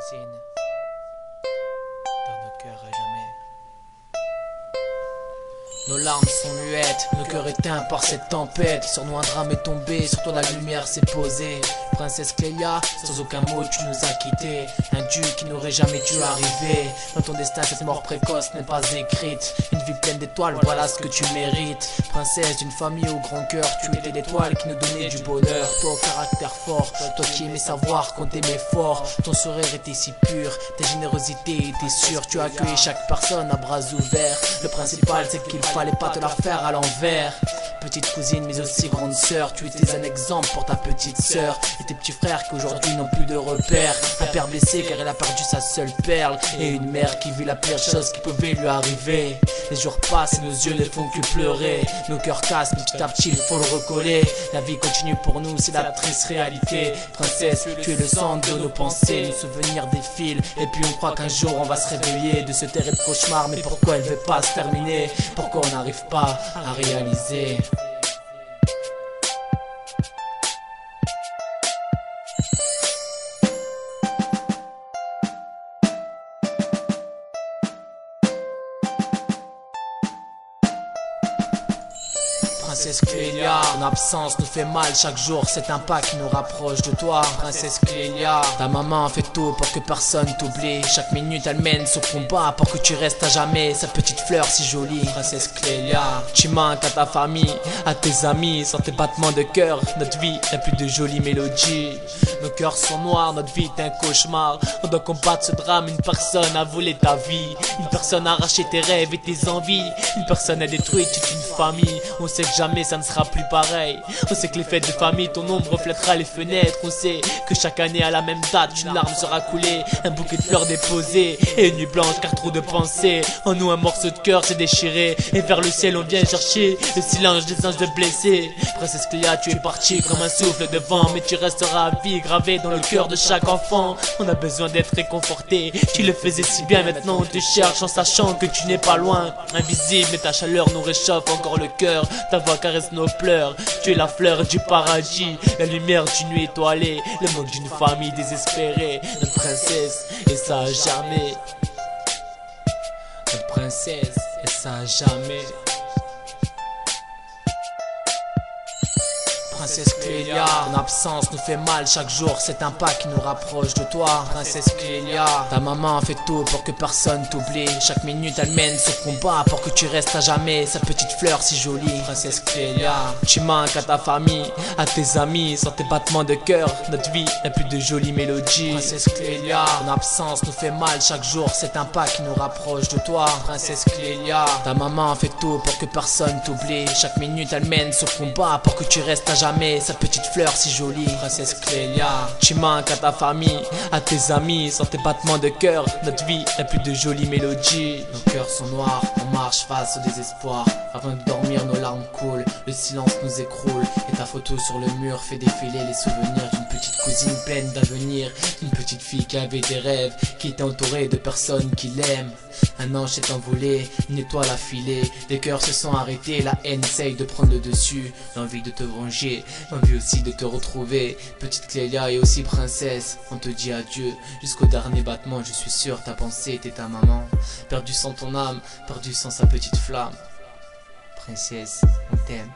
cousine, dans nos cœurs à jamais. Nos larmes sont muettes, nos cœurs éteints par cette tempête. Sur nous un drame est tombé, sur toi la lumière s'est posée. Princesse Clélia, sans aucun mot tu nous as quittés. Un dieu qui n'aurait jamais dû arriver. Dans ton destin cette mort précoce n'est pas écrite. Une vie pleine d'étoiles, voilà ce que tu mérites. Princesse d'une famille au grand cœur, tu étais l'étoile qui nous donnait du bonheur. Toi au caractère fort, toi qui aimais savoir qu'on t'aimait fort. Ton sourire était si pur, ta générosité était sûre. Tu as accueilli chaque personne à bras ouverts. Le principal c'est qu'il fallait pas te la faire à l'envers. Petite cousine mais aussi grande sœur, tu étais un exemple pour ta petite sœur et tes petits frères qui aujourd'hui n'ont plus de repères. Un père blessé car il a perdu sa seule perle, et une mère qui vit la pire chose qui pouvait lui arriver. Les jours passent et nos yeux ne font que pleurer. Nos cœurs cassent mais petit à petit il faut le recoller. La vie continue pour nous, c'est la triste réalité. Princesse, tu es le centre de nos pensées. Nos souvenirs défilent et puis on croit qu'un jour on va se réveiller de ce terrible cauchemar. Mais pourquoi elle veut pas se terminer? Pourquoi on n'arrive pas à réaliser? Princesse Clélia, ton absence nous fait mal chaque jour, c'est un pas qui nous rapproche de toi. Princesse Clélia, ta maman fait tout pour que personne t'oublie. Chaque minute elle mène ce combat pour que tu restes à jamais sa petite fleur si jolie. Princesse Clélia, tu manques à ta famille, à tes amis, sans tes battements de cœur. Notre vie n'a plus de jolies mélodies. Nos cœurs sont noirs, notre vie est un cauchemar. On doit combattre ce drame, une personne a volé ta vie. Une personne a arraché tes rêves et tes envies. Une personne a détruit toute une famille. On sait que jamais ça ne sera plus pareil. On sait que les fêtes de famille, ton ombre reflètera les fenêtres. On sait que chaque année à la même date, une larme sera coulée, un bouquet de fleurs déposé et une nuit blanche car trop de pensées. En nous un morceau de cœur s'est déchiré et vers le ciel on vient chercher le silence des anges de blessés. Princesse Clélia, tu es partie comme un souffle de vent, mais tu resteras à vie gravé dans le cœur de chaque enfant. On a besoin d'être réconforté, tu le faisais si bien, maintenant on te cherche en sachant que tu n'es pas loin. Invisible mais ta chaleur nous réchauffe encore le cœur. Ta voix caresse nos pleurs, tu es la fleur du paradis, la lumière d'une nuit étoilée, le manque d'une famille désespérée. Notre princesse, et ça à jamais. Notre princesse, et ça à jamais. Princesse Clélia, ton absence nous fait mal chaque jour, c'est un pas qui nous rapproche de toi. Princesse Clélia, ta maman fait tout pour que personne t'oublie. Chaque minute elle mène ce combat pour que tu restes à jamais sa petite fleur si jolie. Princesse Clélia, tu manques à ta famille, à tes amis, sans tes battements de cœur. Notre vie n'a plus de jolies mélodies. Princesse Clélia, ton absence nous fait mal chaque jour, c'est un pas qui nous rapproche de toi. Princesse Clélia, ta maman fait tout pour que personne t'oublie. Chaque minute elle mène ce combat pour que tu restes à jamais sa petite fleur si jolie. Princesse Clélia, tu manques à ta famille, à tes amis, sans tes battements de cœur. Notre vie n'a plus de jolies mélodies. Nos cœurs sont noirs, on marche face au désespoir. Avant de dormir nos larmes coulent, le silence nous écroule. Et ta photo sur le mur fait défiler les souvenirs d'une petite cousine pleine d'avenir. Une petite fille qui avait des rêves, qui était entourée de personnes qui l'aiment. Un ange s'est envolé, une étoile a filé. Les cœurs se sont arrêtés, la haine essaye de prendre le dessus. L'envie de te venger, l'envie aussi de te retrouver. Petite Clélia et aussi princesse, on te dit adieu jusqu'au dernier battement. Je suis sûr ta pensée était ta maman, perdue sans ton âme, perdue sans sa petite flamme. Princesse, on t'aime.